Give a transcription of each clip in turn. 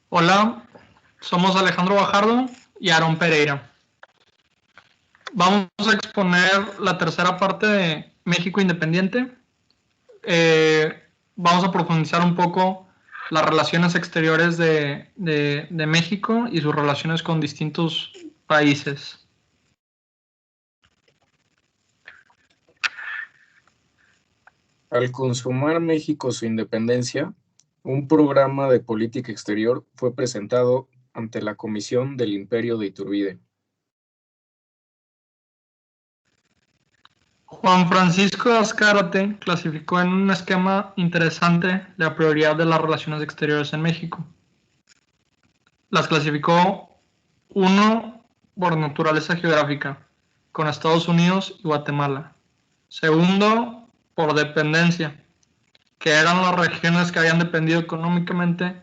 Hola, somos Alejandro Bajardo y Aarón Pereira. Vamos a exponer la tercera parte de México Independiente. Vamos a profundizar un poco las relaciones exteriores de México y sus relaciones con distintos países. Al consumar México su independencia, un programa de política exterior fue presentado ante la Comisión del Imperio de Iturbide. Juan Francisco de Azcárate clasificó en un esquema interesante la prioridad de las relaciones exteriores en México. Las clasificó uno por naturaleza geográfica, con Estados Unidos y Guatemala. Segundo, por dependencia, que eran las regiones que habían dependido económicamente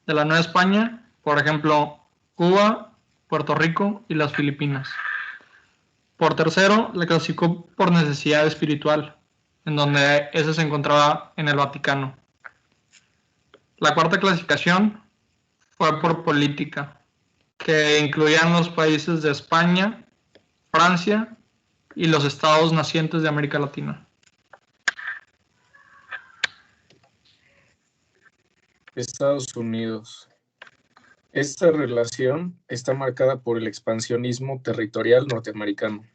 de la Nueva España, por ejemplo, Cuba, Puerto Rico y las Filipinas. Por tercero, le clasificó por necesidad espiritual, en donde ese se encontraba en el Vaticano. La cuarta clasificación fue por política, que incluían los países de España, Francia y los estados nacientes de América Latina. Estados Unidos. Esta relación está marcada por el expansionismo territorial norteamericano.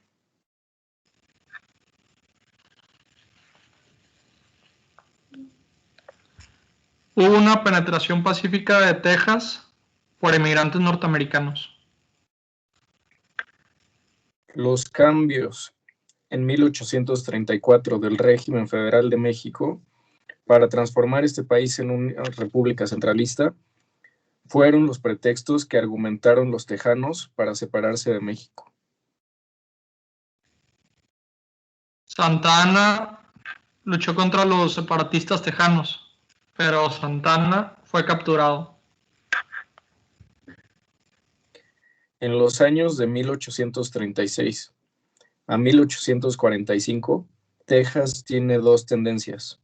Hubo una penetración pacífica de Texas por inmigrantes norteamericanos. Los cambios en 1834 del régimen federal de México para transformar este país en una república centralista fueron los pretextos que argumentaron los tejanos para separarse de México. Santa Anna luchó contra los separatistas tejanos, pero Santa Anna fue capturado. En los años de 1836 a 1845, Texas tiene dos tendencias.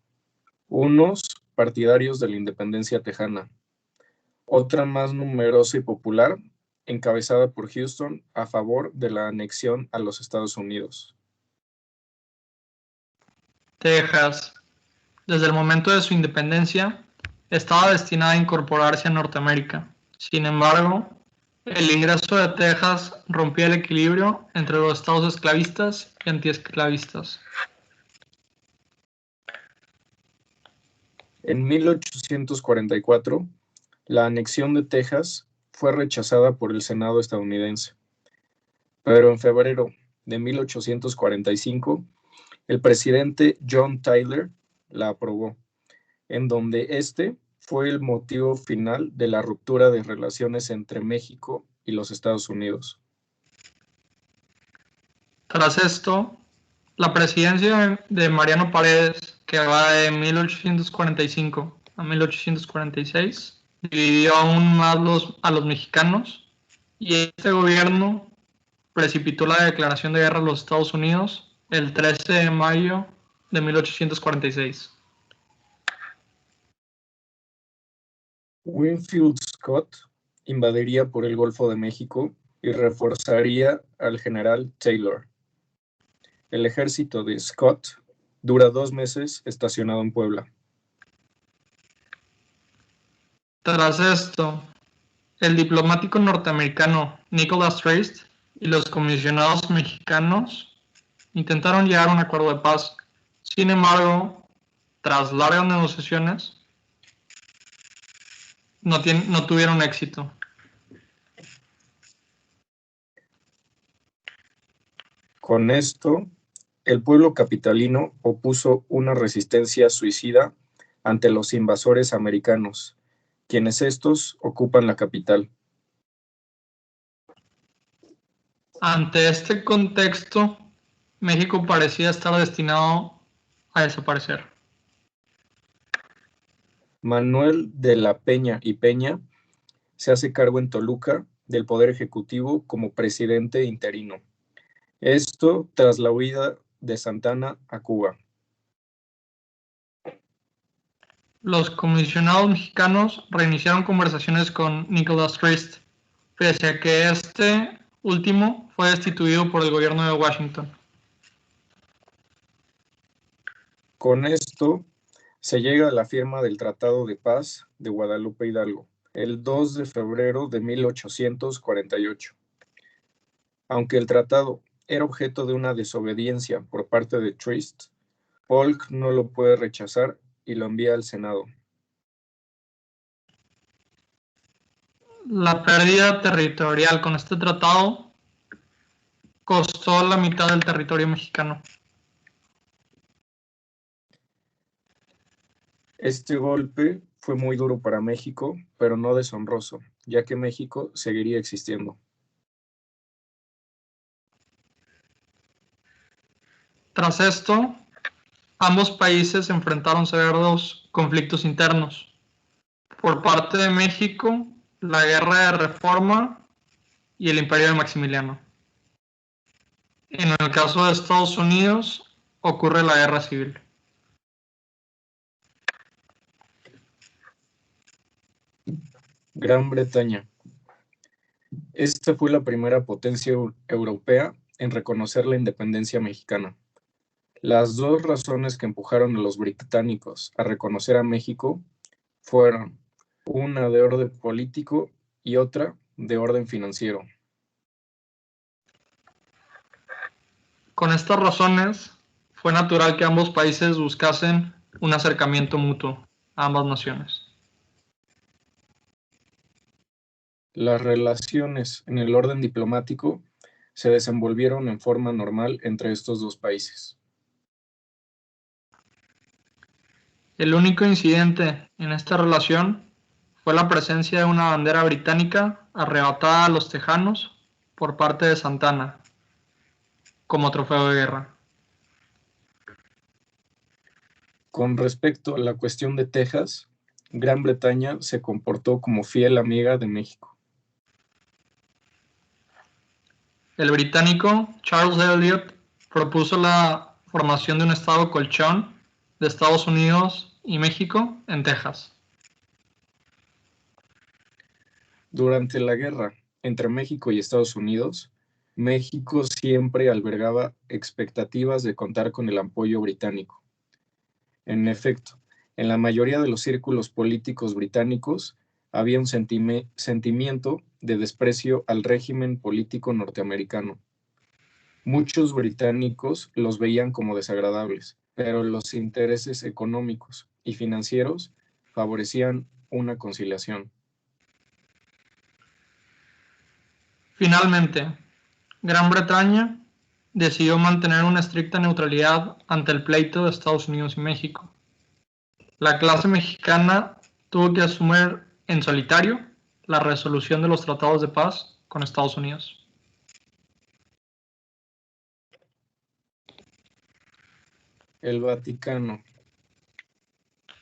Unos partidarios de la independencia tejana, otra más numerosa y popular, encabezada por Houston a favor de la anexión a los Estados Unidos. Texas, desde el momento de su independencia, estaba destinada a incorporarse a Norteamérica. Sin embargo, el ingreso de Texas rompía el equilibrio entre los estados esclavistas y antiesclavistas. En 1844, la anexión de Texas fue rechazada por el Senado estadounidense, pero en febrero de 1845, el presidente John Tyler la aprobó, en donde este fue el motivo final de la ruptura de relaciones entre México y los Estados Unidos. Tras esto, la presidencia de Mariano Paredes, que va de 1845 a 1846, dividió aún más a los mexicanos y este gobierno precipitó la declaración de guerra a los Estados Unidos el 13 de mayo de 1846. Winfield Scott invadiría por el Golfo de México y reforzaría al general Taylor. El ejército de Scott dura 2 meses estacionado en Puebla. Tras esto, el diplomático norteamericano Nicholas Trist y los comisionados mexicanos intentaron llegar a un acuerdo de paz. Sin embargo, tras largas negociaciones, no tuvieron éxito. Con esto, el pueblo capitalino opuso una resistencia suicida ante los invasores americanos, quienes estos ocupan la capital. Ante este contexto, México parecía estar destinado a desaparecer. Manuel de la Peña y Peña se hace cargo en Toluca del Poder Ejecutivo como presidente interino. Esto tras la huida de Santa Anna a Cuba. Los comisionados mexicanos reiniciaron conversaciones con Nicholas Trist, pese a que este último fue destituido por el gobierno de Washington. Con esto se llega a la firma del Tratado de Paz de Guadalupe Hidalgo, el 2 de febrero de 1848. Aunque el tratado era objeto de una desobediencia por parte de Trist, Polk no lo puede rechazar y lo envía al Senado. La pérdida territorial con este tratado costó la mitad del territorio mexicano. Este golpe fue muy duro para México, pero no deshonroso, ya que México seguiría existiendo. Tras esto, ambos países enfrentaron severos conflictos internos. Por parte de México, la Guerra de Reforma y el Imperio de Maximiliano. En el caso de Estados Unidos, ocurre la Guerra Civil. Gran Bretaña. Esta fue la primera potencia europea en reconocer la independencia mexicana. Las dos razones que empujaron a los británicos a reconocer a México fueron una de orden político y otra de orden financiero. Con estas razones, fue natural que ambos países buscasen un acercamiento mutuo a ambas naciones. Las relaciones en el orden diplomático se desenvolvieron en forma normal entre estos dos países. El único incidente en esta relación fue la presencia de una bandera británica arrebatada a los tejanos por parte de Santa Anna como trofeo de guerra. Con respecto a la cuestión de Texas, Gran Bretaña se comportó como fiel amiga de México. El británico Charles Elliot propuso la formación de un estado colchón de Estados Unidos y México en Texas. Durante la guerra entre México y Estados Unidos, México siempre albergaba expectativas de contar con el apoyo británico. En efecto, en la mayoría de los círculos políticos británicos había un sentimiento de desprecio al régimen político norteamericano. Muchos británicos los veían como desagradables, pero los intereses económicos y financieros favorecían una conciliación. Finalmente, Gran Bretaña decidió mantener una estricta neutralidad ante el pleito de Estados Unidos y México. La clase mexicana tuvo que asumir en solitario la resolución de los tratados de paz con Estados Unidos. El Vaticano.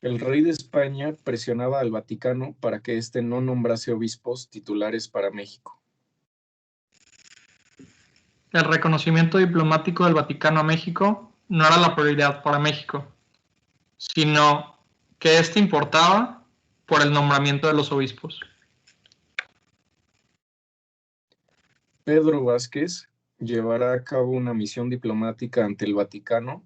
El rey de España presionaba al Vaticano para que éste no nombrase obispos titulares para México. El reconocimiento diplomático del Vaticano a México no era la prioridad para México, sino que éste importaba por el nombramiento de los obispos. Pedro Vázquez llevará a cabo una misión diplomática ante el Vaticano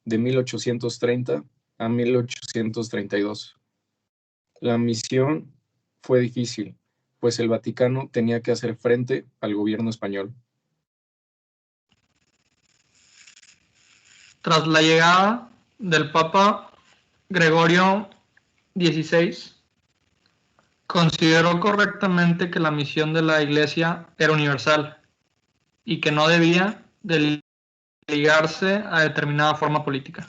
de 1830 a 1832. La misión fue difícil, pues el Vaticano tenía que hacer frente al gobierno español. Tras la llegada del Papa Gregorio XVI, consideró correctamente que la misión de la Iglesia era universal y que no debía de ligarse a determinada forma política.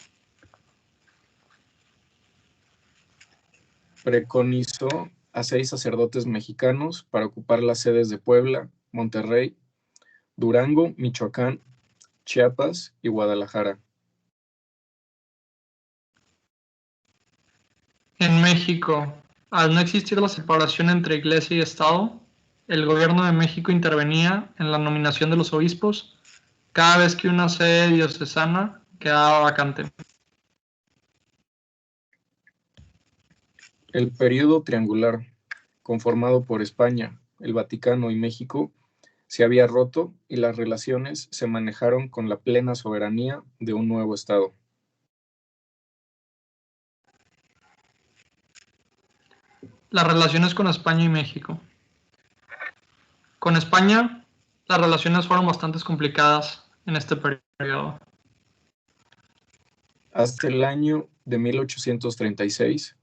Preconizó a 6 sacerdotes mexicanos para ocupar las sedes de Puebla, Monterrey, Durango, Michoacán, Chiapas y Guadalajara. En México, al no existir la separación entre Iglesia y Estado, el gobierno de México intervenía en la nominación de los obispos cada vez que una sede diocesana quedaba vacante. El periodo triangular, conformado por España, el Vaticano y México, se había roto y las relaciones se manejaron con la plena soberanía de un nuevo Estado. Las relaciones con España y México. Con España, las relaciones fueron bastante complicadas en este periodo. Hasta el año de 1836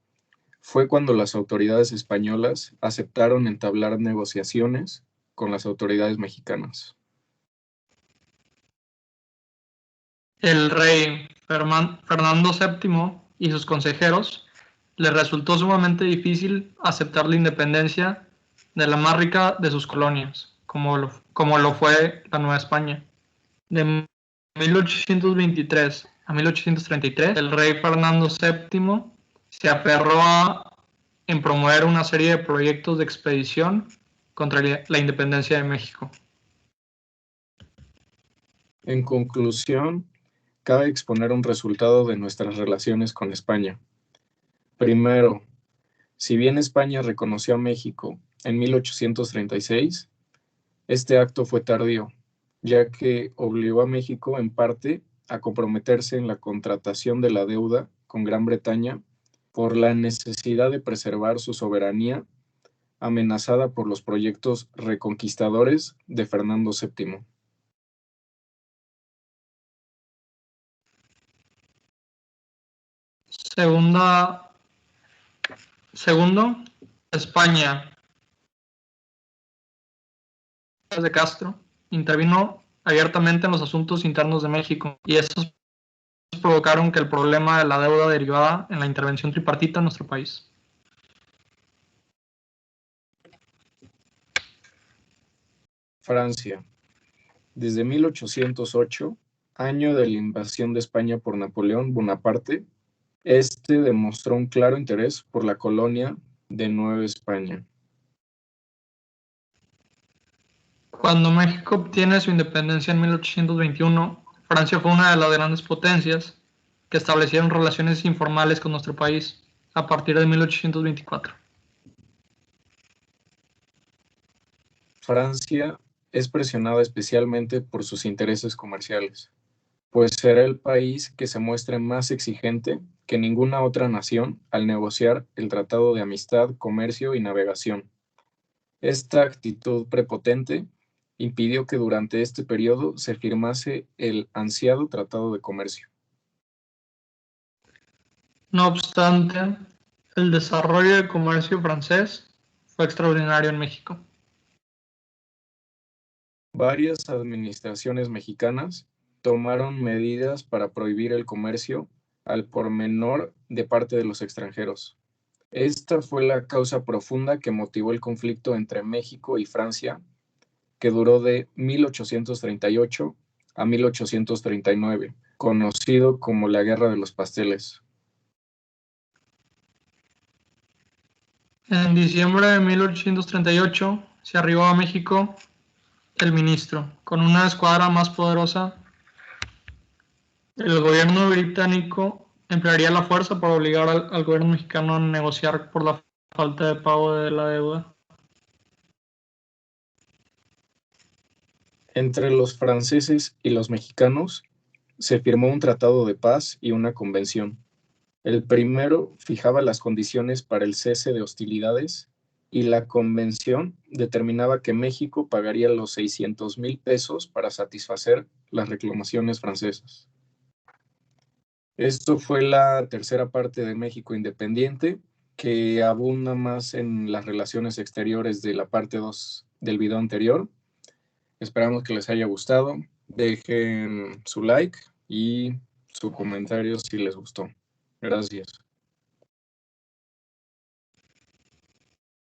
fue cuando las autoridades españolas aceptaron entablar negociaciones con las autoridades mexicanas. El rey Fernando VII y sus consejeros les resultó sumamente difícil aceptar la independencia de la más rica de sus colonias, como lo fue la Nueva España. De 1823 a 1833, el rey Fernando VII se aferró en promover una serie de proyectos de expedición contra la independencia de México. En conclusión, cabe exponer un resultado de nuestras relaciones con España. Primero, si bien España reconoció a México en 1836, este acto fue tardío, ya que obligó a México en parte a comprometerse en la contratación de la deuda con Gran Bretaña por la necesidad de preservar su soberanía amenazada por los proyectos reconquistadores de Fernando VII. Segundo, España de Castro intervino abiertamente en los asuntos internos de México y estos provocaron que el problema de la deuda derivara en la intervención tripartita en nuestro país. Francia. Desde 1808, año de la invasión de España por Napoleón Bonaparte, este demostró un claro interés por la colonia de Nueva España. Cuando México obtiene su independencia en 1821, Francia fue una de las grandes potencias que establecieron relaciones informales con nuestro país a partir de 1824. Francia es presionada especialmente por sus intereses comerciales, pues será el país que se muestre más exigente que ninguna otra nación al negociar el Tratado de Amistad, Comercio y Navegación. Esta actitud prepotente impidió que durante este periodo se firmase el ansiado Tratado de Comercio. No obstante, el desarrollo del comercio francés fue extraordinario en México. Varias administraciones mexicanas tomaron medidas para prohibir el comercio al por menor de parte de los extranjeros. Esta fue la causa profunda que motivó el conflicto entre México y Francia, que duró de 1838 a 1839, conocido como la Guerra de los Pasteles. En diciembre de 1838 se arribó a México el ministro, con una escuadra más poderosa. El gobierno británico emplearía la fuerza para obligar al gobierno mexicano a negociar por la falta de pago de la deuda. Entre los franceses y los mexicanos se firmó un tratado de paz y una convención. El primero fijaba las condiciones para el cese de hostilidades y la convención determinaba que México pagaría los 600,000 pesos para satisfacer las reclamaciones francesas. Esto fue la tercera parte de México independiente, que abunda más en las relaciones exteriores de la parte 2 del video anterior. Esperamos que les haya gustado. Dejen su like y su comentario si les gustó. Gracias.